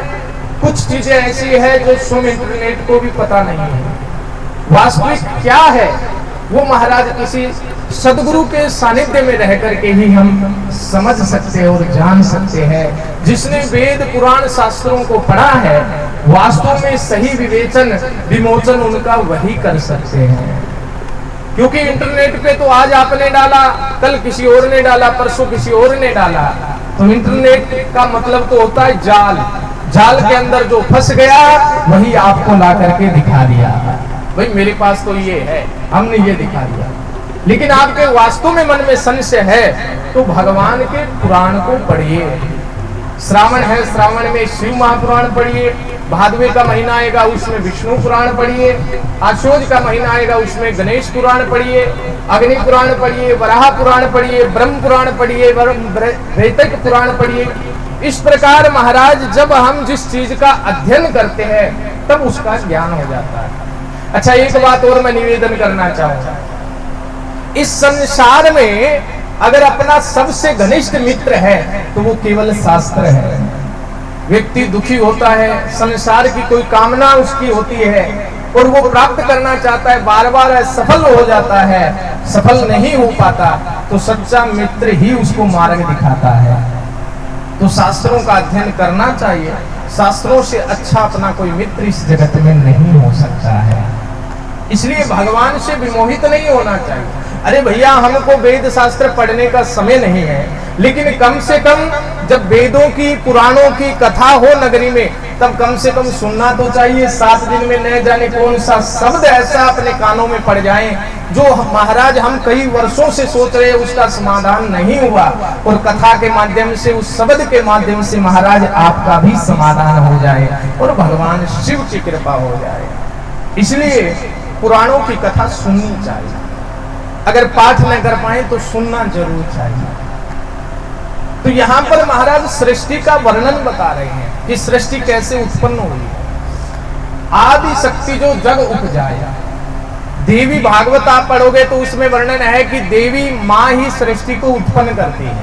कुछ चीजें ऐसी है जो स्वयं इंटरनेट को भी पता नहीं है। वास्तविक क्या है वो महाराज किसी सदगुरु के सानिध्य में रह करके ही हम समझ सकते हैं और जान सकते हैं। जिसने वेद पुराण शास्त्रों को पढ़ा है, वास्तव में सही विवेचन विमोचन उनका वही कर सकते हैं। क्योंकि इंटरनेट पे तो आज आपने डाला, कल किसी और ने डाला, परसों किसी और ने डाला। तो इंटरनेट का मतलब तो होता है जाल। जाल के अंदर जो फंस गया वही आपको ला करके दिखा दिया, भाई मेरे पास तो ये है, हमने ये दिखा दिया। लेकिन आपके वास्तव में मन में संशय है तो भगवान के पुराण को पढ़िए। श्रावण है, श्रावण में शिव महापुराण पढ़िए, भादवे का महीना आएगा उसमें विष्णु पुराण पढ़िए, आशोज का महीना आएगा उसमें गणेश पुराण पढ़िए, अग्नि पुराण पढ़िए, वराह पुराण पढ़िए, ब्रह्म पुराण पढ़िए, वैतक पुराण पढ़िए। इस प्रकार महाराज जब हम जिस चीज का अध्ययन करते हैं तब उसका ज्ञान हो जाता है। अच्छा, एक बात और मैं निवेदन करना चाहूंगा, इस संसार में अगर अपना सबसे घनिष्ठ मित्र है तो वो केवल शास्त्र है। व्यक्ति दुखी होता है, संसार की कोई कामना उसकी होती है और वो प्राप्त करना चाहता है, बार बार असफल हो जाता है, सफल नहीं हो पाता, तो सच्चा मित्र ही उसको मार्ग दिखाता है। तो शास्त्रों का अध्ययन करना चाहिए। शास्त्रों से अच्छा अपना कोई मित्र इस जगत में नहीं हो सकता है। इसलिए भगवान से विमोहित नहीं होना चाहिए। अरे भैया हमको वेद शास्त्र पढ़ने का समय नहीं है, लेकिन कम से कम जब वेदों की पुराणों की कथा हो नगरी में, तब कम से कम सुनना तो चाहिए। 7 दिन में न जाने कौन सा शब्द ऐसा अपने कानों में पड़ जाए जो महाराज हम कई वर्षों से सोच रहे उसका समाधान नहीं हुआ, और कथा के माध्यम से, उस शब्द के माध्यम से महाराज आपका भी समाधान हो जाए और भगवान शिव की कृपा हो जाए। इसलिए पुराणों की कथा सुननी चाहिए, अगर पाठ न कर पाए तो सुनना जरूर चाहिए। तो यहाँ पर महाराज सृष्टि का वर्णन बता रहे हैं कि सृष्टि कैसे उत्पन्न हुई। आदि शक्ति जो जग उपजाया, देवी भागवत आप पढ़ोगे तो उसमें वर्णन है कि देवी माँ ही सृष्टि को उत्पन्न करती है।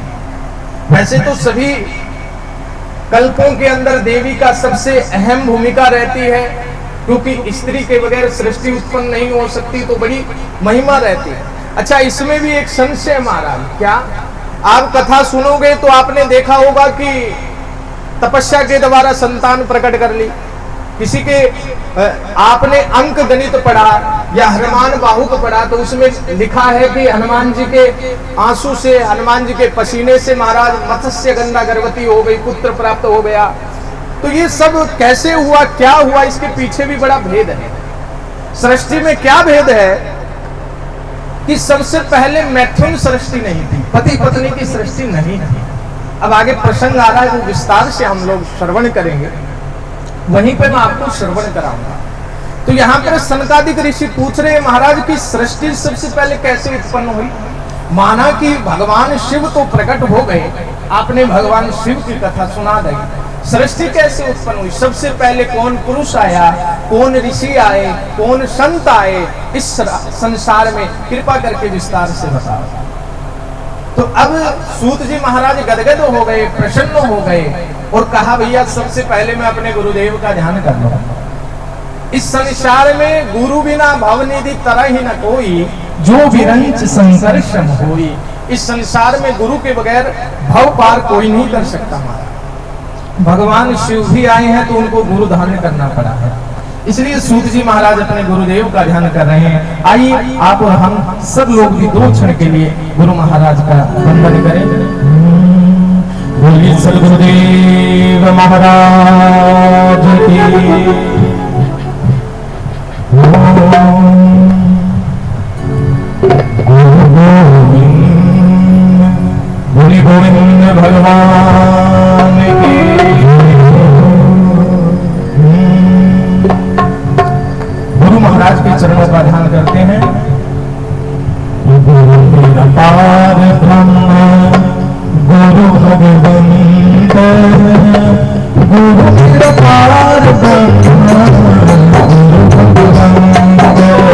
वैसे तो सभी कल्पों के अंदर देवी का सबसे अहम भूमिका रहती है, क्योंकि स्त्री के बगैर सृष्टि उत्पन्न नहीं हो सकती, तो बड़ी महिमा रहती है। अच्छा, इसमें भी एक संशय महाराज, क्या आप कथा सुनोगे तो आपने देखा होगा कि तपस्या के द्वारा संतान प्रकट कर ली, किसी के आपने अंक गणित पढ़ा या हनुमान बाहु को पढ़ा तो उसमें लिखा है कि हनुमान जी के आंसू से, हनुमान जी के पसीने से महाराज मत्स्य गंगा गर्भवती हो गई, पुत्र प्राप्त हो गया। तो ये सब कैसे हुआ, क्या हुआ, इसके पीछे भी बड़ा भेद है। सृष्टि में क्या भेद है कि सबसे पहले मैथुन सृष्टि नहीं थी, पति पत्नी की सृष्टि नहीं थी। अब आगे प्रसंग आ रहा है वो विस्तार से हम लोग श्रवण करेंगे, वहीं पे मैं आपको श्रवण कराऊंगा। तो यहाँ पर सनकादिक ऋषि पूछ रहे हैं महाराज की सृष्टि सबसे पहले कैसे उत्पन्न हुई। माना कि भगवान शिव तो प्रकट हो गए, आपने भगवान शिव की कथा सुना दी, सृष्टि कैसे उत्पन्न हुई, सबसे पहले कौन पुरुष आया, कौन ऋषि आए, कौन संत आए इस संसार में, कृपा करके विस्तार से बताओ। तो अब सूत जी महाराज गदगद हो गए, प्रसन्न हो गए और कहा भैया सबसे पहले मैं अपने गुरुदेव का ध्यान कर लूं। इस संसार में गुरु बिना भवनिधि तरह ही न कोई, जो विरंच संघर्षम होई। इस संसार में गुरु के बगैर भव पार कोई नहीं कर सकता। हमारा भगवान शिव भी आए हैं तो उनको गुरु धारण करना पड़ा है, इसलिए सूत जी महाराज अपने गुरुदेव का ध्यान कर रहे हैं। आइए आप और हम सब लोग भी 2 क्षण के लिए गुरु महाराज का वंदन करें। बोलिए सद्गुरुदेव महाराज की। बोली गोविंद भगवान की। गुरु महाराज के चरणों का ध्यान करते हैं। अपार ब्रह्म गुरु भगवंत, गुरु अपार ब्रह्म गुरु भगवंत, गुरु भगवंत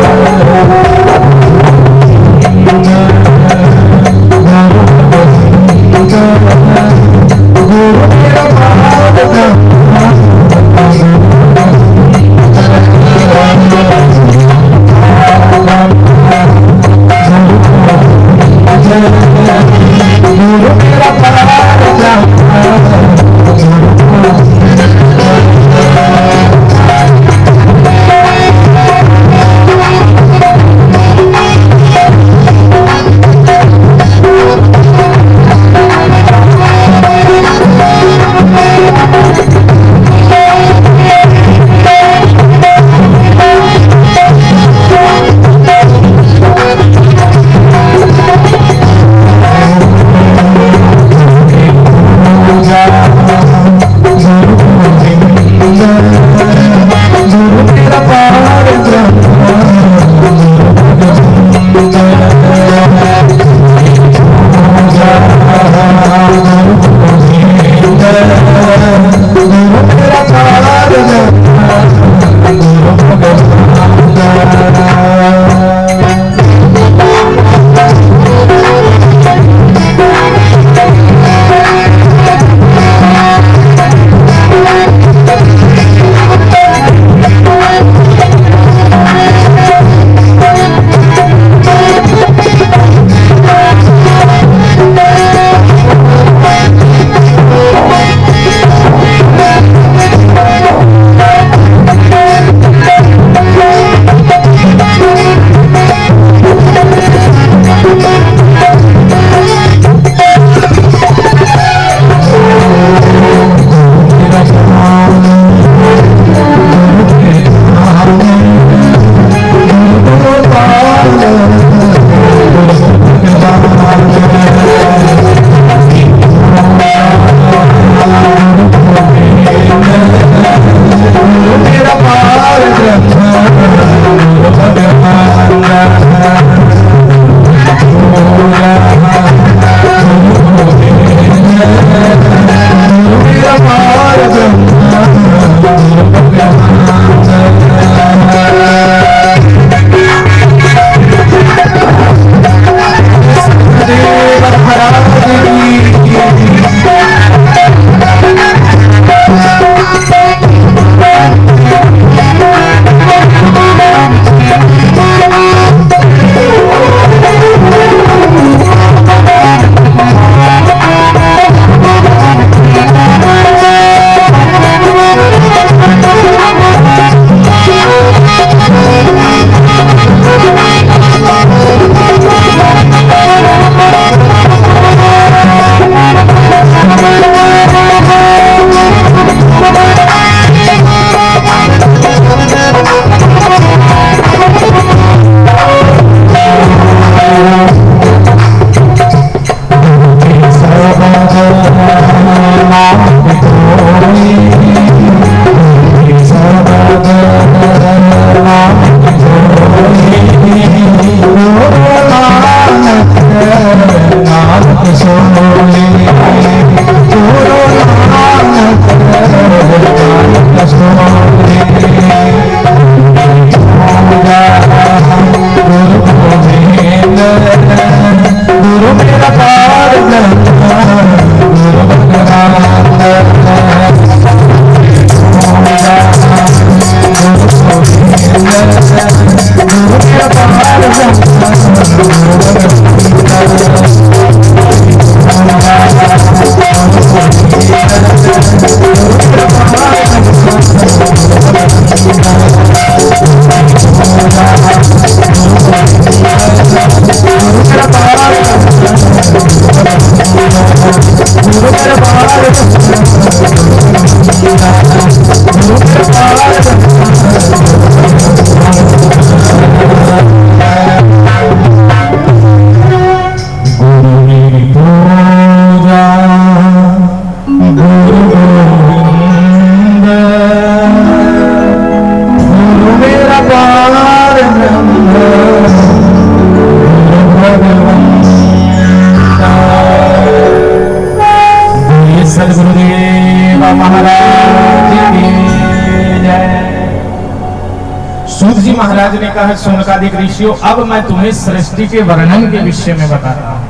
महाराज ने कहा, शौनकादिक ऋषियों, अब मैं तुम्हें सृष्टि के वर्णन के विषय में बता रहा हूं।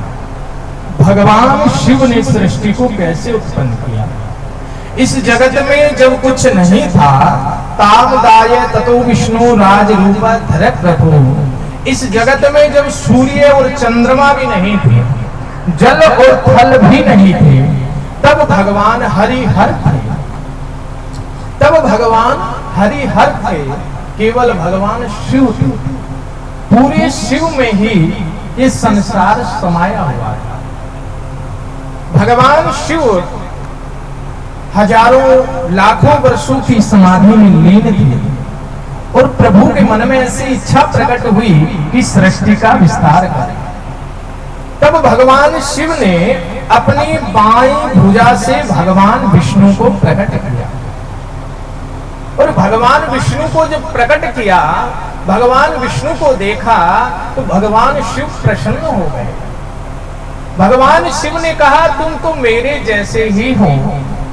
भगवान शिव ने सृष्टि को कैसे उत्पन्न किया। इस जगत में जब कुछ नहीं था, तामदाय ततो विष्णु राज रूप धरत रखो। इस जगत में जब सूर्य और चंद्रमा भी नहीं थे, जल और थल भी नहीं थे, तब भगवान हरिहर थे। तब भगवान हरिहर थे, केवल भगवान शिव थे। पूरे शिव में ही ये संसार समाया हुआ है। भगवान शिव हजारों लाखों वर्षों की समाधि में लीन थे और प्रभु के मन में ऐसी इच्छा प्रकट हुई कि सृष्टि का विस्तार करें। तब भगवान शिव ने अपनी बाईं भुजा से भगवान विष्णु को प्रकट किया और भगवान विष्णु को जब प्रकट किया, भगवान विष्णु को देखा तो भगवान शिव प्रसन्न हो गए। भगवान शिव ने कहा, तुम तो मेरे जैसे ही हो,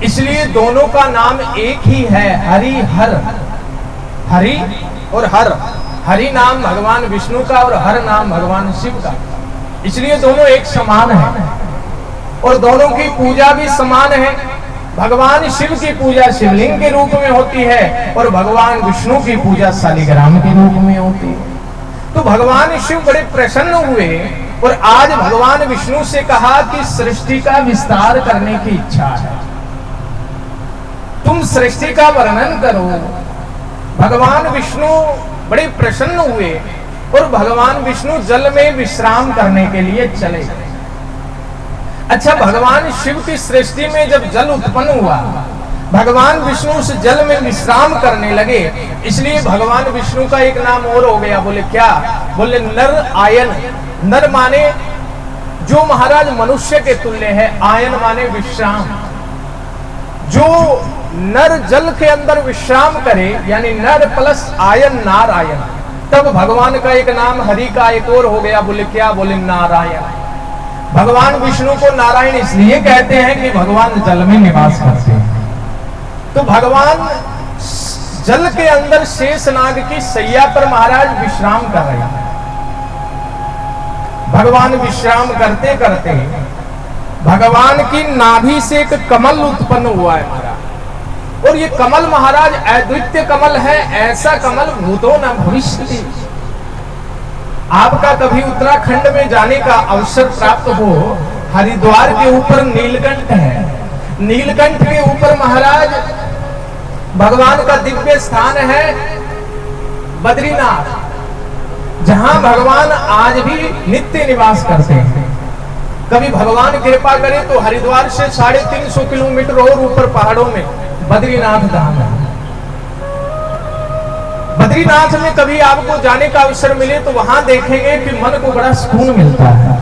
इसलिए दोनों का नाम एक ही है, हरि हर। हरि और हर, हरि नाम भगवान विष्णु का और हर नाम भगवान शिव का, इसलिए दोनों एक समान है और दोनों की पूजा भी समान है। भगवान शिव की पूजा शिवलिंग के रूप में होती है और भगवान विष्णु की पूजा शालिग्राम के रूप में होती है। तो भगवान शिव बड़े प्रसन्न हुए और आज भगवान विष्णु से कहा कि सृष्टि का विस्तार करने की इच्छा है, तुम सृष्टि का वर्णन करो। भगवान विष्णु बड़े प्रसन्न हुए और भगवान विष्णु जल में विश्राम करने के लिए चले गए। अच्छा, भगवान शिव की सृष्टि में जब जल उत्पन्न हुआ, भगवान विष्णु उस जल में विश्राम करने लगे, इसलिए भगवान विष्णु का एक नाम और हो गया। बोले क्या? बोले नर आयन। नर माने जो महाराज मनुष्य के तुल्य है, आयन माने विश्राम। जो नर जल के अंदर विश्राम करे, यानी नर प्लस आयन नारायण। तब भगवान का एक नाम हरि का एक और हो गया। बोले क्या? बोले नारायण। भगवान विष्णु को नारायण इसलिए कहते हैं कि भगवान जल में निवास करते हैं। तो भगवान जल के अंदर शेषनाग की सैया पर महाराज विश्राम कर रहे हैं। भगवान विश्राम करते करते भगवान की नाभि से एक कमल उत्पन्न हुआ है महाराज, और ये कमल महाराज अद्वितीय कमल है। ऐसा कमल भूतो न भविष्यति। आपका कभी उत्तराखंड में जाने का अवसर प्राप्त हो, हरिद्वार के ऊपर नीलकंठ है, नीलकंठ के ऊपर महाराज भगवान का दिव्य स्थान है बद्रीनाथ, जहां भगवान आज भी नित्य निवास करते हैं। कभी भगवान कृपा करे तो हरिद्वार से 350 किलोमीटर और ऊपर पहाड़ों में बद्रीनाथ धाम है। बद्रीनाथ में कभी आपको जाने का अवसर मिले तो वहां देखेंगे कि मन को बड़ा सुकून मिलता है।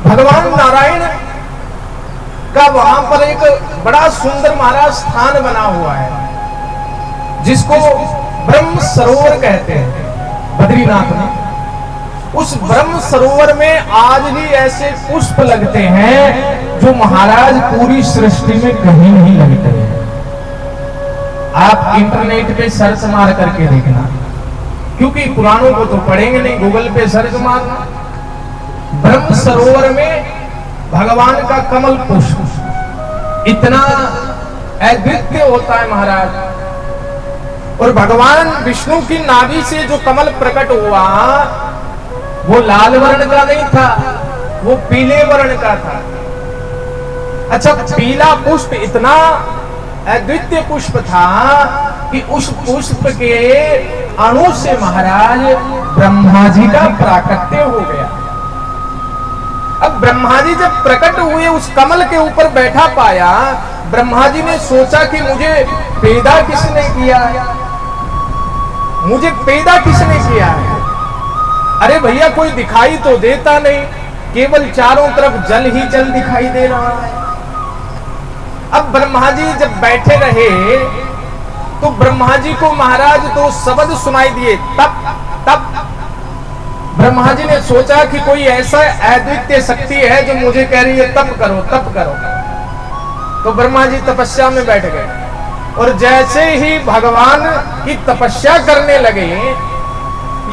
भगवान नारायण का वहां पर एक बड़ा सुंदर महाराज स्थान बना हुआ है, जिसको ब्रह्म सरोवर कहते हैं बद्रीनाथ में। उस ब्रह्म सरोवर में आज भी ऐसे पुष्प लगते हैं जो महाराज पूरी सृष्टि में कहीं नहीं लगते हैं। आप इंटरनेट पे सर्च मार करके देखना, क्योंकि पुराणों को तो पढ़ेंगे नहीं, गूगल पे सर्च मारना। ब्रह्म सरोवर में भगवान का कमल पुष्प इतना अद्वितीय होता है महाराज। और भगवान विष्णु की नाभि से जो कमल प्रकट हुआ वो लाल वर्ण का नहीं था, वो पीले वर्ण का था। अच्छा, पीला पुष्प इतना अद्वितीय पुष्प था कि उस पुष्प के अणु से महाराज ब्रह्मा जी का प्राकट्य हो गया। अब ब्रह्मा जी जब प्रकट हुए, उस कमल के ऊपर बैठा पाया, ब्रह्मा जी ने सोचा कि मुझे पैदा किसने किया, मुझे पैदा किसने किया है। अरे भैया, कोई दिखाई तो देता नहीं, केवल चारों तरफ जल ही जल दिखाई दे रहा है। अब ब्रह्मा जी जब बैठे रहे तो ब्रह्मा जी को महाराज तो शब्द सुनाई दिए, तप तप। ब्रह्मा जी ने सोचा कि कोई ऐसा अद्वितीय शक्ति है जो मुझे कह रही है तप करो तप करो। तो ब्रह्मा जी तपस्या में बैठ गए, और जैसे ही भगवान की तपस्या करने लगे,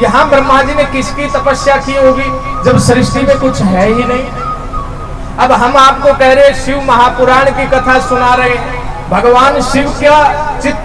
यहां ब्रह्मा जी ने किसकी तपस्या की होगी जब सृष्टि में कुछ है ही नहीं। अब हम आपको कह रहे शिव महापुराण की कथा सुना रहे हैं, भगवान शिव का चित्त